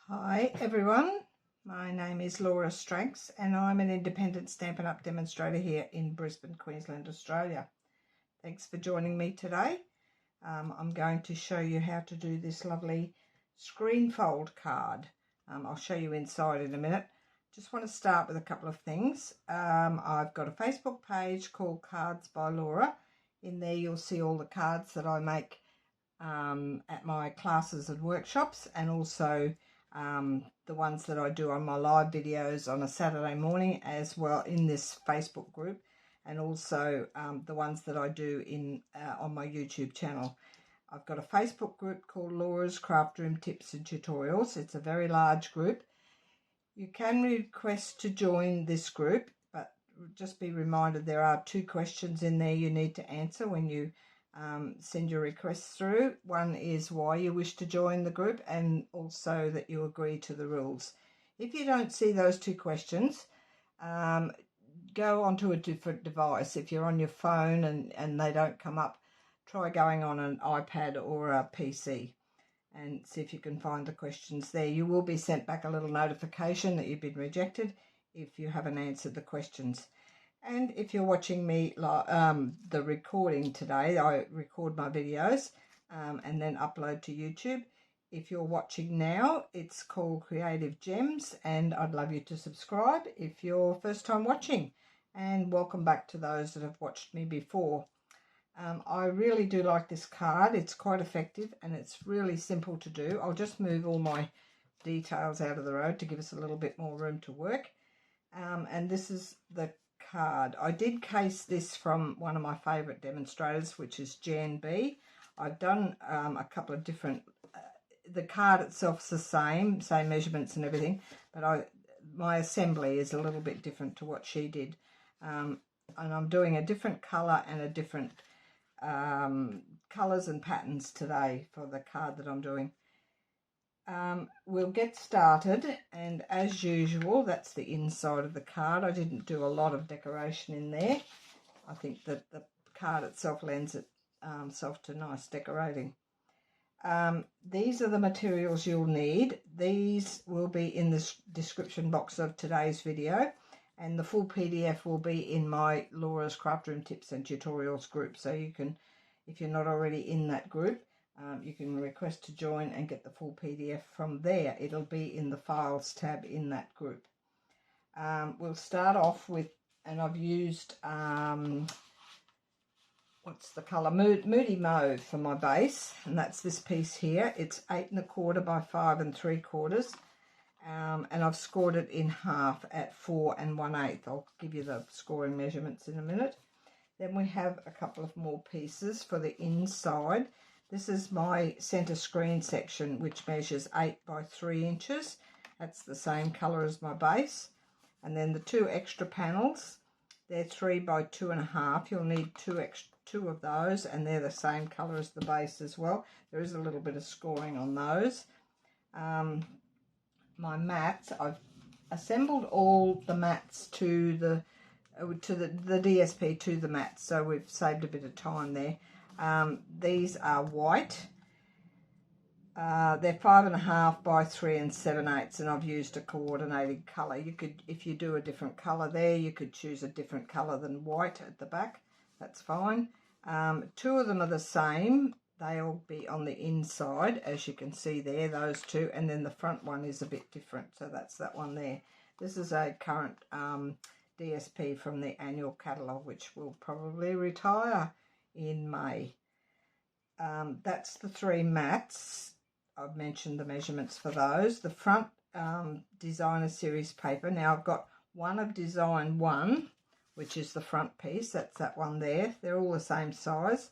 Hi everyone, my name is Laura Stranks and I'm an independent Stampin' Up! Demonstrator here in Brisbane, Queensland, Australia. Thanks for joining me today. I'm going to show you how to do this lovely screen fold card. I'll show you inside in a minute. Just want to start with a couple of things. I've got a Facebook page called Cards by Laura. In there you'll see all the cards that I make at my classes and workshops, and also the ones that I do on my live videos on a Saturday morning as well in this Facebook group, and also the ones that I do in on my YouTube channel. I've got a Facebook group called Laura's Craft Room Tips and Tutorials. It's a very large group. You can request to join this group, but just be reminded there are 2 questions in there you need to answer when you send your requests through. One is why you wish to join the group, and also that you agree to the rules. If you don't see those 2 questions, go onto a different device. If you're on your phone and they don't come up, try going on an iPad or a PC and see if you can find the questions there. You will be sent back a little notification that you've been rejected if you haven't answered the questions. And if you're watching me, the recording today, I record my videos and then upload to YouTube. If you're watching now, it's called Creative Gems, and I'd love you to subscribe if you're first time watching. And welcome back to those that have watched me before. I really do like this card. It's quite effective and it's really simple to do. I'll just move all my details out of the road to give us a little bit more room to work. And this is the card. I did case this from one of my favourite demonstrators, which is Jan B. I've done a couple of different, the card itself's the same measurements and everything, but my assembly is a little bit different to what she did. And I'm doing a different colour and a different colours and patterns today for the card that I'm doing. We'll get started, and as usual, that's the inside of the card. I didn't do a lot of decoration in there. I think that the card itself lends itself to nice decorating. These are the materials you'll need. These will be in the description box of today's video, and the full PDF will be in my Laura's Craft Room Tips and Tutorials group. So you can, if you're not already in that group, you can request to join and get the full PDF from there. It'll be in the Files tab in that group. We'll start off with, and I've used, what's the colour? Moody Mauve for my base, and that's this piece here. It's 8 1/4 by 5 3/4. And I've scored it in half at 4 1/8. I'll give you the scoring measurements in a minute. Then we have a couple of more pieces for the inside. This is my centre screen section, which measures 8 by 3 inches. That's the same colour as my base. And then the 2 extra panels, they're 3 by 2 1/2. You'll need two of those, and they're the same colour as the base as well. There is a little bit of scoring on those. My mats, I've assembled all the mats to the DSP to the mats, so we've saved a bit of time there. These are white. They're 5 1/2 by 3 7/8, and I've used a coordinated colour. You could, if you do a different colour there, you could choose a different colour than white at the back. That's fine. 2 of them are the same. They'll be on the inside, as you can see there, those 2, and then the front one is a bit different, so that's that one there. This is a current DSP from the annual catalogue, which will probably retire in May. That's the 3 mats. I've mentioned the measurements for those. The front designer series paper. Now I've got one of design 1, which is the front piece. That's that one there. They're all the same size.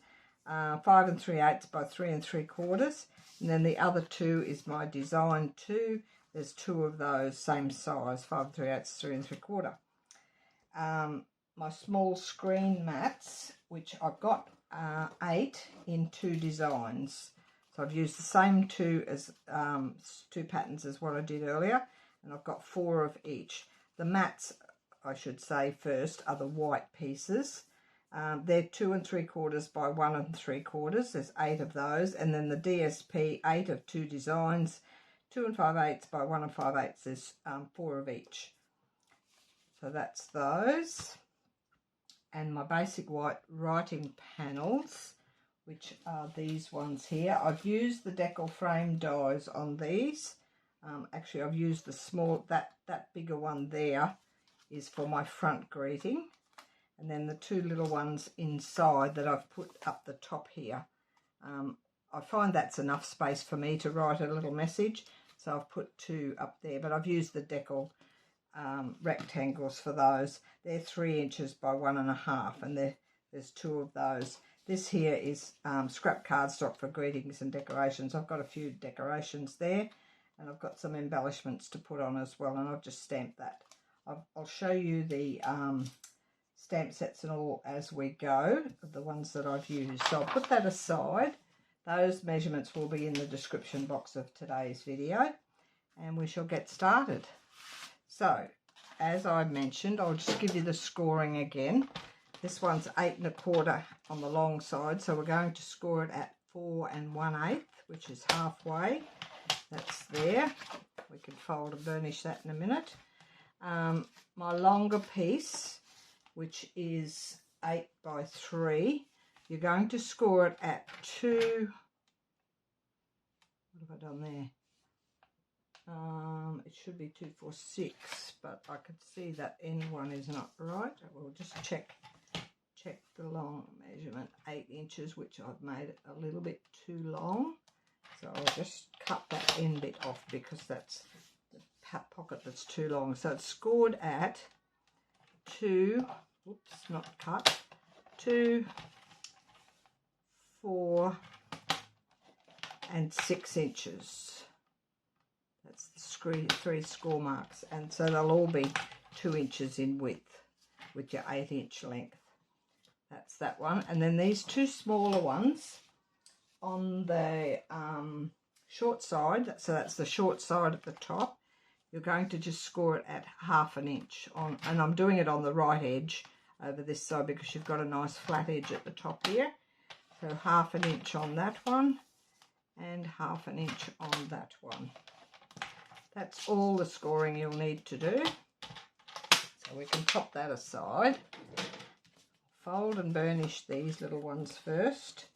5 3/8 by 3 3/4, and then the other 2 is my design 2. There's 2 of those, same size, 5 3/8, 3 3/4. My small screen mats, which I've got 8 in 2 designs. So I've used the same 2 as 2 patterns as what I did earlier, and I've got 4 of each. The mats, I should say first, are the white pieces. They're 2 3/4 by 1 3/4. There's 8 of those, and then the DSP, 8 of 2 designs, 2 5/8 by 1 5/8. There's 4 of each. So that's those. And my basic white writing panels, which are these ones here. I've used the decal frame dies on these. Actually, I've used the small, that bigger one there is for my front greeting. And then the 2 little ones inside that I've put up the top here. I find that's enough space for me to write a little message. So I've put 2 up there, but I've used the decal rectangles for those. They're 3 inches by 1 1/2, and there's 2 of those. This here is scrap cardstock for greetings and decorations. I've got a few decorations there, and I've got some embellishments to put on as well, and I've just stamped that. I'll show you the stamp sets and all as we go, the ones that I've used. So I'll put that aside. Those measurements will be in the description box of today's video, and we shall get started. So, as I mentioned, I'll just give you the scoring again. This one's 8 1/4 on the long side, so we're going to score it at 4 1/8, which is halfway. That's there. We can fold and burnish that in a minute. My longer piece, which is 8 by 3, you're going to score it at 2. What have I done there? It should be 2 4 6, but I could see that end one is not right. We'll just check the long measurement, 8 inches, which I've made it a little bit too long. So I'll just cut that end bit off because that's the pocket that's too long. So it's scored at 2, oops, not cut, 2, 4 and 6 inches. That's the 3 score marks, and so they'll all be 2 inches in width with your 8-inch length. That's that one. And then these 2 smaller ones on the short side, so that's the short side at the top, you're going to just score it at 1/2 inch on, and I'm doing it on the right edge over this side because you've got a nice flat edge at the top here. So 1/2 inch on that one and 1/2 inch on that one. That's all the scoring you'll need to do. So we can pop that aside. Fold and burnish these little ones first.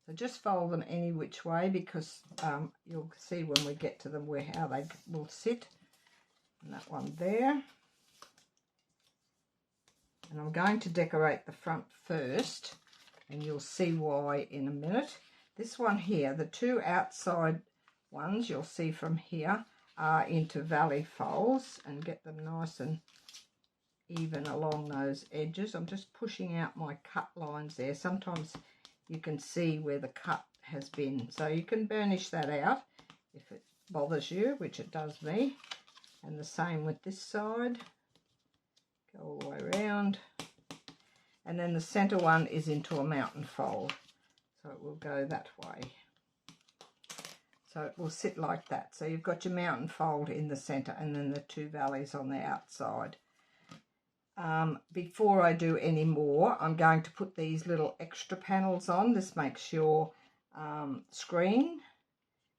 So just fold them any which way because you'll see when we get to them how they will sit. And that one there. And I'm going to decorate the front first, and you'll see why in a minute. This one here, the 2 outside ones you'll see from here are into valley folds, and get them nice and even along those edges. I'm just pushing out my cut lines there. Sometimes you can see where the cut has been, so you can burnish that out if it bothers you, which it does me. And the same with this side. Go all the way around, and then the center one is into a mountain fold, so it will go that way. So it will sit like that. So you've got your mountain fold in the center and then the 2 valleys on the outside. Before I do any more, I'm going to put these little extra panels on. This makes your screen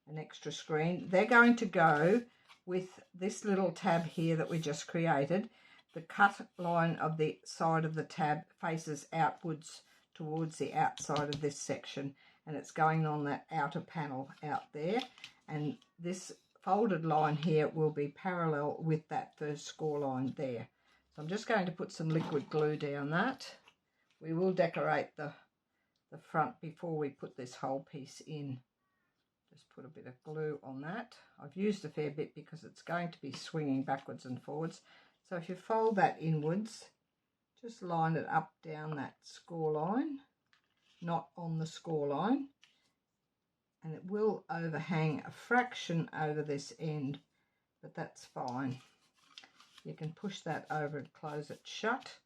an extra screen. They're going to go with this little tab here that we just created. The cut line of the side of the tab faces outwards towards the outside of this section, and it's going on that outer panel out there, and this folded line here will be parallel with that first score line there. So I'm just going to put some liquid glue down that. We will decorate the front before we put this whole piece in. Just put a bit of glue on that. I've used a fair bit because it's going to be swinging backwards and forwards. So if you fold that inwards, just line it up down that score line, not on the score line, and it will overhang a fraction over this end, but that's fine. You can push that over and close it shut.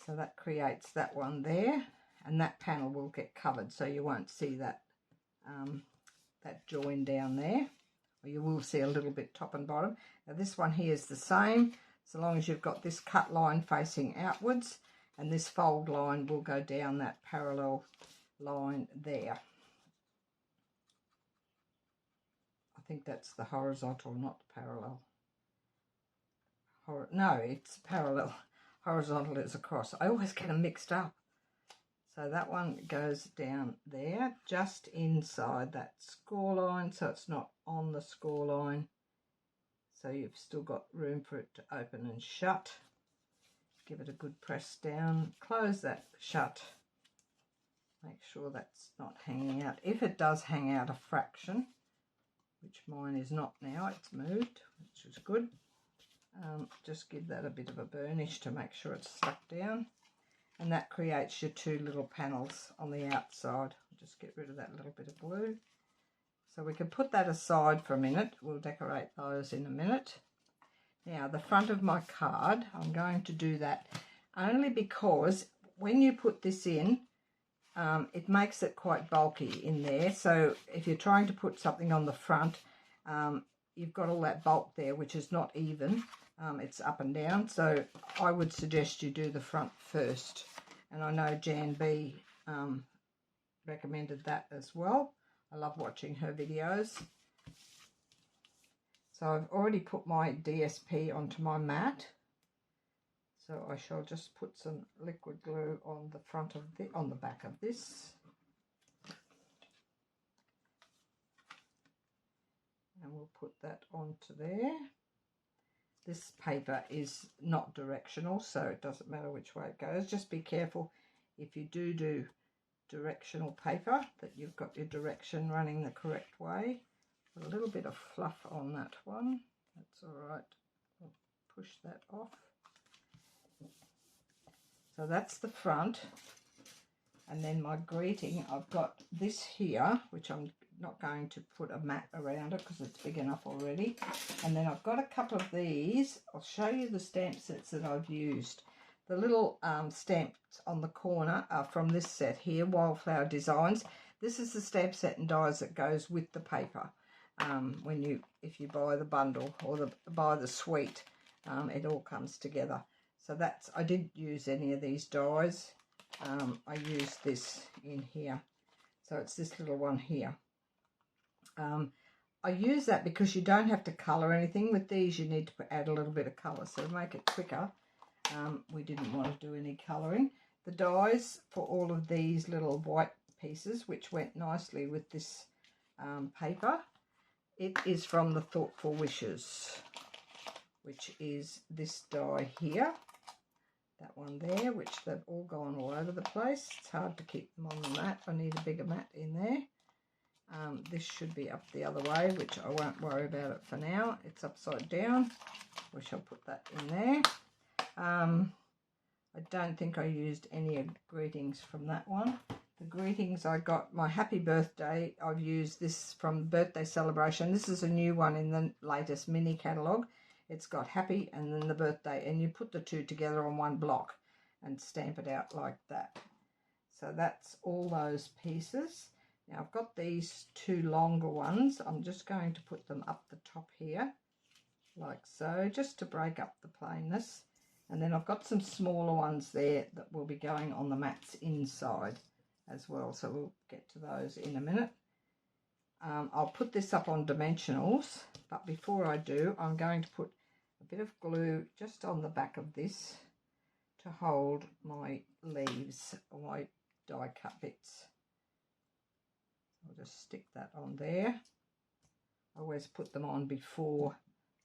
So that creates that one there, and that panel will get covered, so you won't see that that join down there, or you will see a little bit top and bottom. Now this one here is the same, so long as you've got this cut line facing outwards, and this fold line will go down that parallel line there. think that's the horizontal, not the parallel. No, it's parallel. Horizontal is across. I always get them mixed up. So that one goes down there, just inside that score line, so it's not on the score line. So you've still got room for it to open and shut. Give it a good press down. Close that shut. Make sure that's not hanging out. If it does hang out a fraction, which mine is not now, it's moved, which is good. Just give that a bit of a burnish to make sure it's stuck down. And that creates your two little panels on the outside. Just get rid of that little bit of glue. So we can put that aside for a minute. We'll decorate those in a minute. Now the front of my card, I'm going to do that only because when you put this in, it makes it quite bulky in there. So if you're trying to put something on the front, you've got all that bulk there, which is not even. It's up and down. So I would suggest you do the front first. And I know Jan B recommended that as well. I love watching her videos. So I've already put my DSP onto my mat. So I shall just put some liquid glue on the front of on the back of this. And we'll put that onto there. This paper is not directional, so it doesn't matter which way it goes. Just be careful if you do directional paper that you've got your direction running the correct way. Put a little bit of fluff on that one. That's all right. I'll push that off. So that's the front. And then my greeting, I've got this here, which I'm not going to put a mat around it because it's big enough already. And then I've got a couple of these. I'll show you the stamp sets that I've used. The little stamps on the corner are from this set here, Wildflower Designs. This is the stamp set and dies that goes with the paper. If you buy the bundle or buy the suite, it all comes together. So I didn't use any of these dies. I used this in here. So it's this little one here. I use that because you don't have to colour anything. With these you need to add a little bit of colour, so to make it quicker. We didn't want to do any colouring. The dies for all of these little white pieces, which went nicely with this paper, it is from the Thoughtful Wishes, which is this die here. That one there, which they've all gone all over the place. It's hard to keep them on the mat. I need a bigger mat in there. This should be up the other way, which I won't worry about it for now. It's upside down. We shall put that in there. I don't think I used any greetings from that one. The greetings I got, my happy birthday, I've used this from the birthday celebration. This is a new one in the latest mini catalogue. It's got happy and then the birthday, and you put the two together on one block and stamp it out like that. So that's all those pieces. Now I've got these two longer ones. I'm just going to put them up the top here, like so, just to break up the plainness. And then I've got some smaller ones there that will be going on the mats inside as well. So we'll get to those in a minute. I'll put this up on dimensionals, but before I do, I'm going to put a bit of glue just on the back of this to hold my leaves, or my die cut bits. I'll just stick that on there. I always put them on before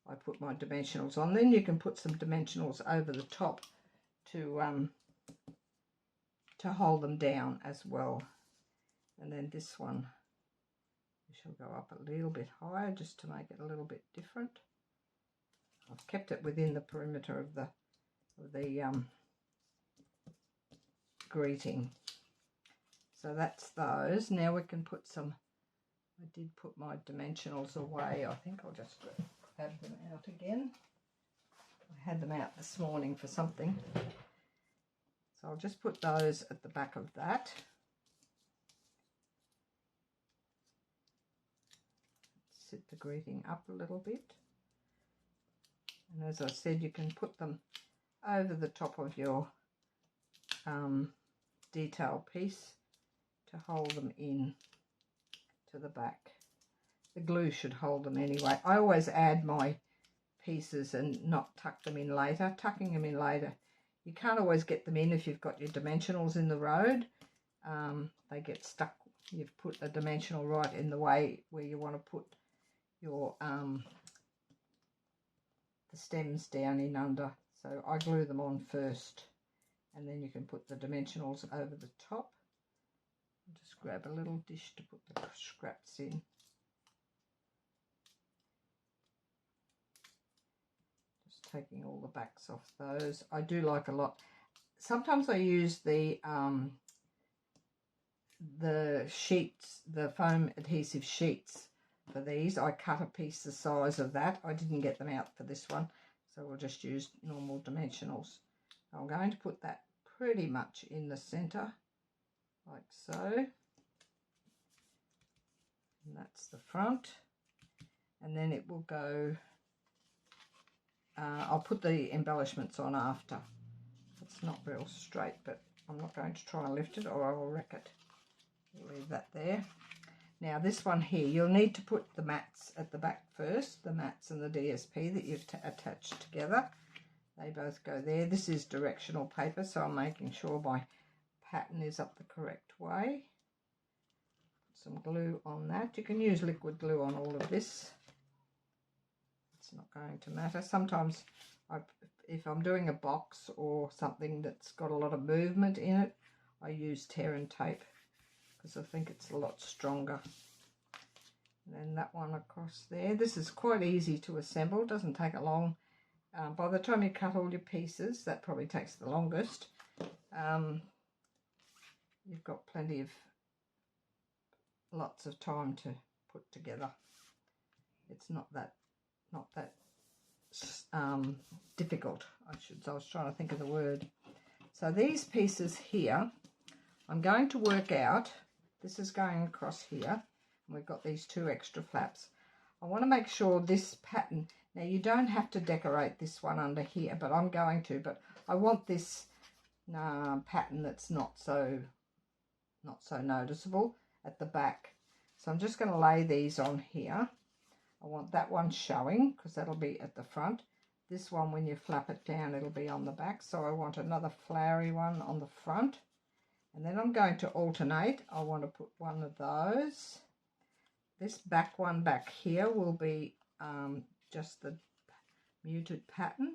I put my dimensionals on. Then you can put some dimensionals over the top to hold them down as well. And then this one, we shall go up a little bit higher just to make it a little bit different. I've kept it within the perimeter of the greeting. So that's those. Now we can put some, I did put my dimensionals away. I think I'll just have them out again. I had them out this morning for something. So I'll just put those at the back of that. Sit the greeting up a little bit. And as I said, you can put them over the top of your detail piece to hold them in to the back. the glue should hold them anyway. I always add my pieces and not tuck them in later. Tucking them in later, you can't always get them in if you've got your dimensionals in the road. They get stuck. You've put a dimensional right in the way where you want to put your the stems down in under. So I glue them on first, and then you can put the dimensionals over the top. I'll just grab a little dish to put the scraps in. Just taking all the backs off those. I do like a lot. Sometimes I use the sheets, the foam adhesive sheets for these. I cut a piece the size of that. I didn't get them out for this one, so we'll just use normal dimensionals. I'm going to put that pretty much in the center, like so. And that's the front. And then it will go, I'll put the embellishments on after. It's not real straight, but I'm not going to try and lift it or I will wreck it. We'll leave that there. Now this one here, you'll need to put the mats at the back first, the mats and the DSP that you've attached together. They both go there. This is directional paper, so I'm making sure my pattern is up the correct way. Put some glue on that. You can use liquid glue on all of this. It's not going to matter. Sometimes if I'm doing a box or something that's got a lot of movement in it, I use tear and tape, because I think it's a lot stronger. And then that one across there. This is quite easy to assemble, doesn't take a long. By the time you cut all your pieces, that probably takes the longest. You've got lots of time to put together. It's not that difficult. I was trying to think of the word. So these pieces here, I'm going to work out. This is going across here, and we've got these two extra flaps. I want to make sure this pattern. Now you don't have to decorate this one under here, but I'm going to. But I want this pattern that's not so noticeable at the back. So I'm just going to lay these on here. I want that one showing because that'll be at the front. This one, when you flap it down, it'll be on the back. So I want another flowery one on the front. And then I'm going to alternate. I want to put one of those. This back one back here will be just the muted pattern.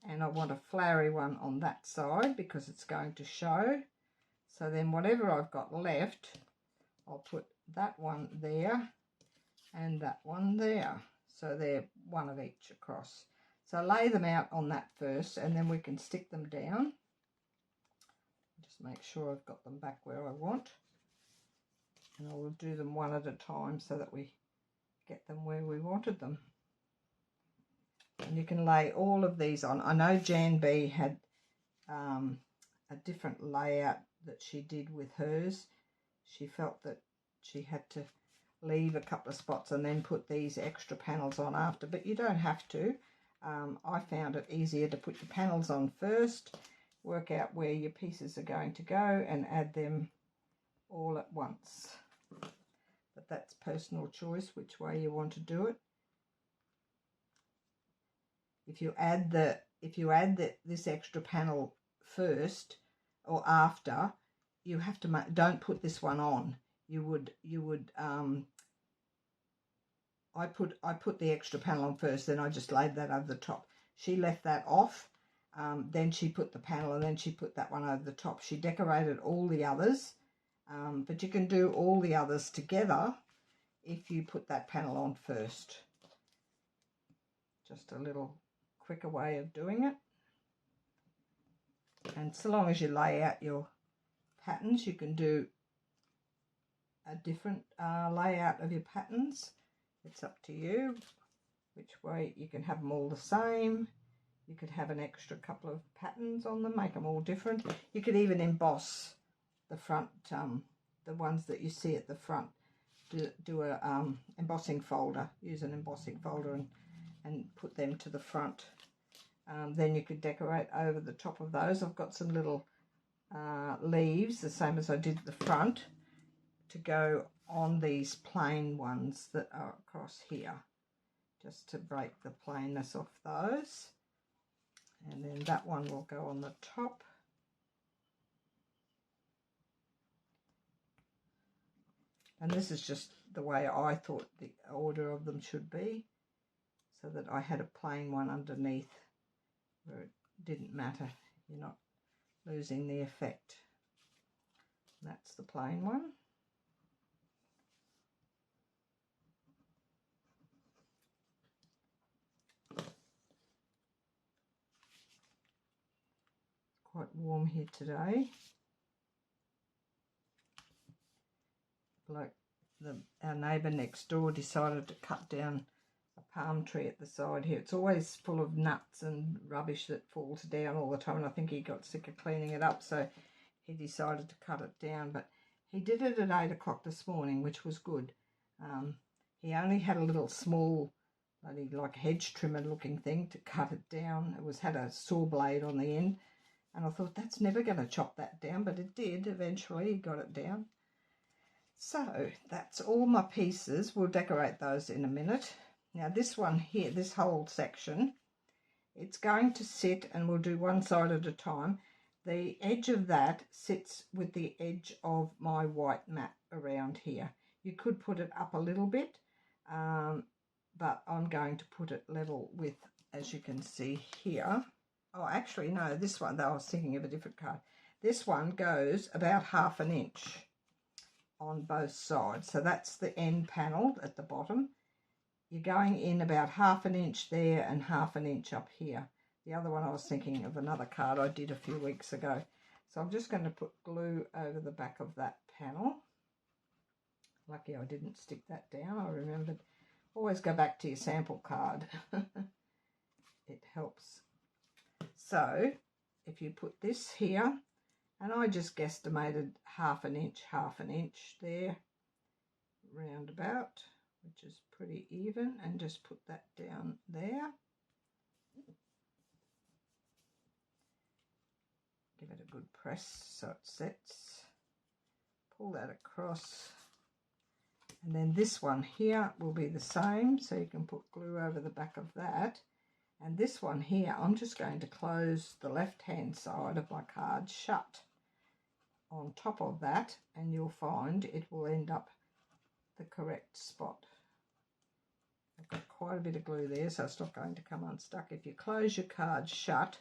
And I want a flowery one on that side because it's going to show. So then whatever I've got left, I'll put that one there and that one there. So they're one of each across. So lay them out on that first, and then we can stick them down. Just make sure I've got them back where I want. And I will do them one at a time so that we get them where we wanted them. And you can lay all of these on. I know Jan B had a different layout that she did with hers. She felt that she had to leave a couple of spots and then put these extra panels on after, but you don't have to. I found it easier to put your panels on first, work out where your pieces are going to go and add them all at once. But that's personal choice which way you want to do it. If you add this extra panel first or after, you have to don't put this one on. I put the extra panel on first, then I just laid that over the top. She left that off, then she put the panel, and then she put that one over the top. She decorated all the others, but you can do all the others together if you put that panel on first. Just a little quicker way of doing it. And so long as you lay out your patterns, you can do a different layout of your patterns. It's up to you which way. You can have them all the same. You could have an extra couple of patterns on them, make them all different. You could even emboss the front, the ones that you see at the front. Do a embossing folder. Use an embossing folder and put them to the front. Then you could decorate over the top of those. I've got some little leaves, the same as I did the front, to go on these plain ones that are across here, just to break the plainness off those. And then that one will go on the top. And this is just the way I thought the order of them should be, so that I had a plain one underneath where it didn't matter. You're not losing the effect. And that's the plain one. Quite warm here today. Like our neighbour next door decided to cut down a palm tree at the side here. It's always full of nuts and rubbish that falls down all the time, and I think he got sick of cleaning it up, so he decided to cut it down. But he did it at 8 o'clock this morning, which was good. He only had a little small, like hedge trimmer looking thing to cut it down. It had a saw blade on the end, and I thought that's never going to chop that down, but it did. Eventually he got it down. So that's all my pieces. We'll decorate those in a minute. Now this one here, this whole section, it's going to sit, and we'll do one side at a time. The edge of that sits with the edge of my white mat around here. You could put it up a little bit, but I'm going to put it level with, as you can see here. Oh, actually, no, this one, though, I was thinking of a different card. This one goes about 1/2 inch on both sides. So that's the end panel at the bottom. You're going in about 1/2 inch there and 1/2 inch up here. The other one, I was thinking of another card I did a few weeks ago. So I'm just going to put glue over the back of that panel. Lucky I didn't stick that down. I remembered. Always go back to your sample card. It helps. So if you put this here, and I just guesstimated 1/2 inch there, round about, which is pretty even, and just put that down there. Give it a good press so it sets. Pull that across. And then this one here will be the same, so you can put glue over the back of that. And this one here, I'm just going to close the left-hand side of my card shut on top of that, and you'll find it will end up the correct spot. I've got quite a bit of glue there, so it's not going to come unstuck. If you close your card shut,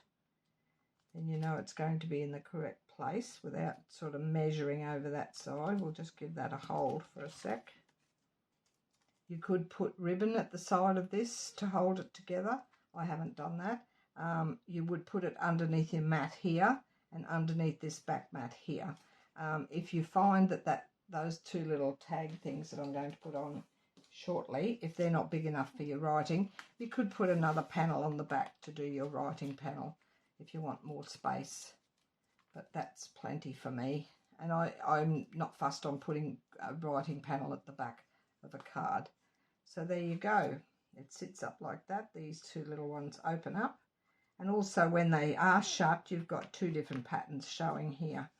then you know it's going to be in the correct place without sort of measuring over that side. We'll just give that a hold for a sec. You could put ribbon at the side of this to hold it together. I haven't done that. You would put it underneath your mat here and underneath this back mat here. If you find that those two little tag things that I'm going to put on shortly, if they're not big enough for your writing, you could put another panel on the back to do your writing panel if you want more space. But that's plenty for me. And I'm not fussed on putting a writing panel at the back of a card. So there you go. It sits up like that. These two little ones open up. And also when they are shut, you've got two different patterns showing here.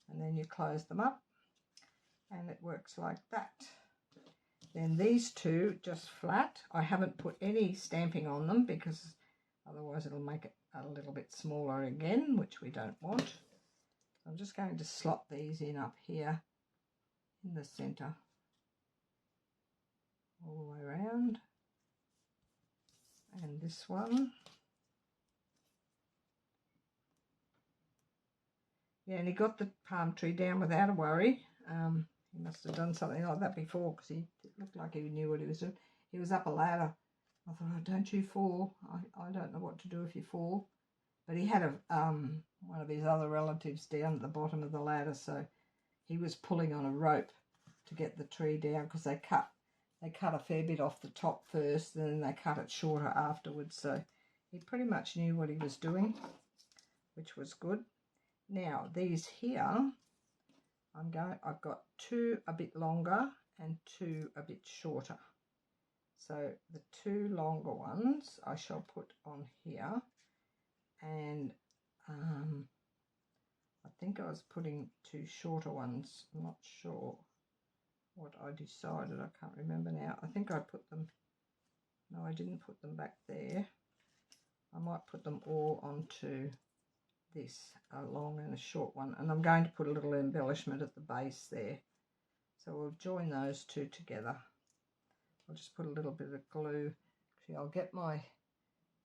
And then you close them up and it works like that. Then these two just flat. I haven't put any stamping on them because otherwise it'll make it a little bit smaller again, which we don't want. So I'm just going to slot these in up here in the centre all the way around. And this one. Yeah, and he got the palm tree down without a worry. He must have done something like that before because it looked like he knew what he was doing. He was up a ladder. I thought, oh, don't you fall. I don't know what to do if you fall. But he had one of his other relatives down at the bottom of the ladder, so he was pulling on a rope to get the tree down because they cut a fair bit off the top first, and then they cut it shorter afterwards. So he pretty much knew what he was doing, which was good. Now these here, I've got two a bit longer and two a bit shorter. So the two longer ones I shall put on here, and I think I was putting two shorter ones, I'm not sure. what I decided. I can't remember now. I think I put them, no, I didn't put them back there. I might put them all onto this, a long and a short one, and I'm going to put a little embellishment at the base there. So we'll join those two together. I'll just put a little bit of glue. Actually, I'll get my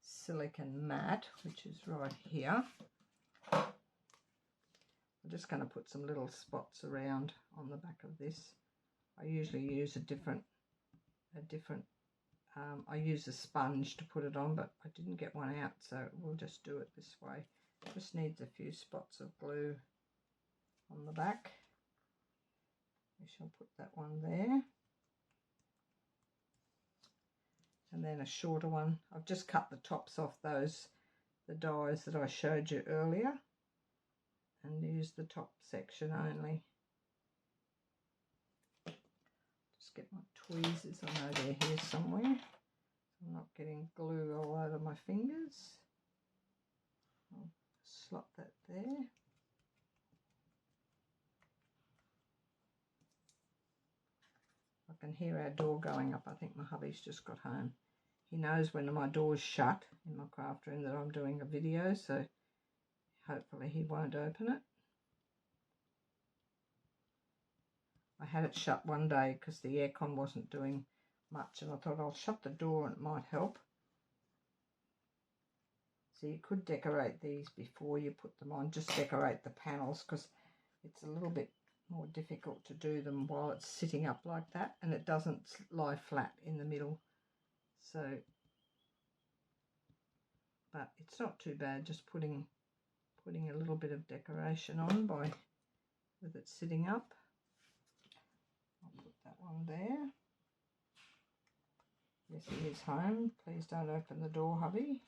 silicone mat, which is right here. I'm just going to put some little spots around on the back of this. I usually use I use a sponge to put it on, but I didn't get one out, so we'll just do it this way. Just needs a few spots of glue on the back. We shall put that one there. And then a shorter one. I've just cut the tops off the dies that I showed you earlier, and use the top section only. Just get my tweezers. I know they're here somewhere. I'm not getting glue all over my fingers. I'll slot that there. I can hear our door going up. I think my hubby's just got home. He knows when my door's shut in my craft room that I'm doing a video, so hopefully he won't open it. I had it shut one day because the aircon wasn't doing much, and I thought I'll shut the door and it might help. So you could decorate these before you put them on, just decorate the panels, because it's a little bit more difficult to do them while it's sitting up like that, and it doesn't lie flat in the middle. So, but it's not too bad, just putting a little bit of decoration on with it sitting up. I'll put that one there. Yes, he is home. Please don't open the door, hubby.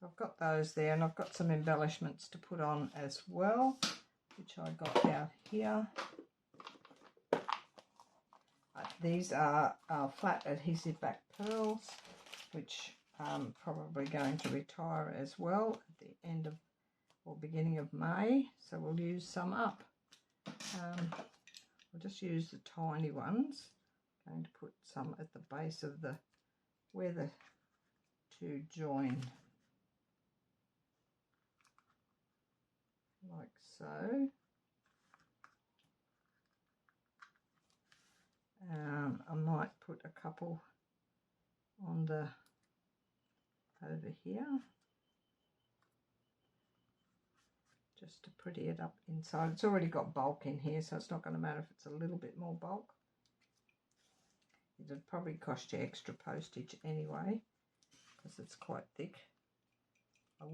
So I've got those there, and I've got some embellishments to put on as well, which I got out here. These are flat adhesive back pearls, which I'm probably going to retire as well at the end of or beginning of May, so we'll use some up. We'll just use the tiny ones. I'm going to put some at the base of where the two join, like so. I might put a couple on over here, just to pretty it up inside. It's already got bulk in here, so it's not going to matter if it's a little bit more bulk. It'd probably cost you extra postage anyway, because it's quite thick. I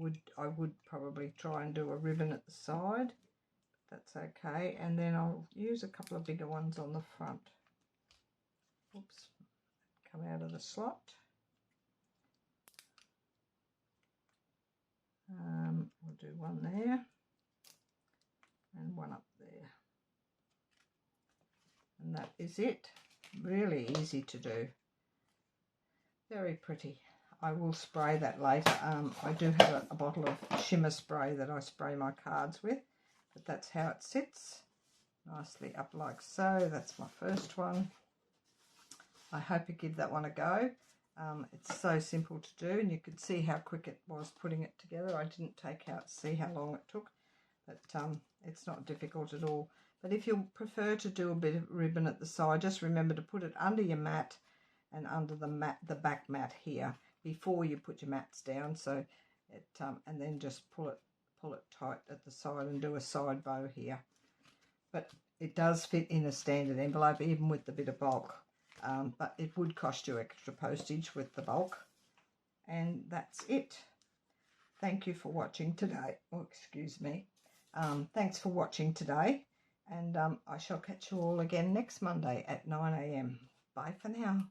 would probably try and do a ribbon at the side, but that's okay. And then I'll use a couple of bigger ones on the front. Oops, come out of the slot. We'll do one there and one up there, and that is it. Really easy to do, very pretty. I will spray that later. I do have a bottle of shimmer spray that I spray my cards with, but that's how it sits, nicely up like so. That's my first one. I hope you give that one a go. It's so simple to do, and you could see how quick it was putting it together. I didn't take out, see how long it took, but it's not difficult at all. But if you prefer to do a bit of ribbon at the side, just remember to put it under your mat and under the back mat here before you put your mats down. So it and then just pull it tight at the side and do a side bow here. But it does fit in a standard envelope, even with the bit of bulk. But it would cost you extra postage with the bulk. And that's it. Thank you for watching today. Oh, excuse me. Thanks for watching today. And I shall catch you all again next Monday at 9 AM. Bye for now.